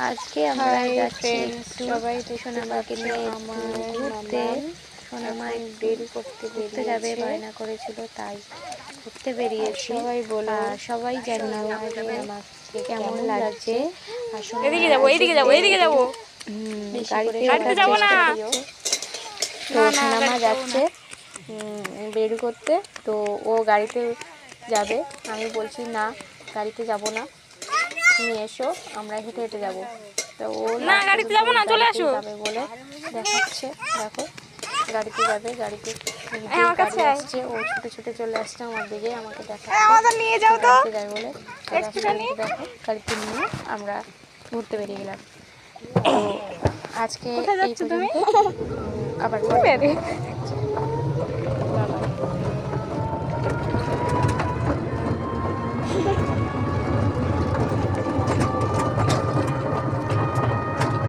আজকে আমরা যাচ্ছি সবাই সোনামাকে নিয়ে ঘুরতে। সোনামা ঘুরতে যাবে বায়না করেছিল, তাই ঘুরতে বেরিয়েছি। সবাই বলো, সবাই জানিও আমাকে কেমন লাগছে। এদিকে যাবো, এইদিকে যাবো, এইদিকে যাবো। গাড়িতে যাবো না। তো সোনামা যাচ্ছে বের করতে, তো ও গাড়িতে যাবে। আমি বলছি না, গাড়িতে যাব না, তুমি এসো, আমরা হেঁটে হেঁটে যাবো। তো ও না, গাড়িতে যাবো না, চলে আসো যাবে বলে দেখাচ্ছে। দেখো গাড়িতে যাবে, গাড়িতে আমার কাছে আসছে, ও ছুটে ছুটে চলে আসছে আমার দিকে, আমাকে দেখাচ্ছে আমাদের নিয়ে যাও তো গাড়িতে যাবে বলে। একটুখানি। দেখো গাড়িতে নিয়ে আমরা ঘুরতে বেরিয়ে গেলাম। তো আজকে কোথায় এই যাচ্ছ তুমি? পর্যন্ত, আবার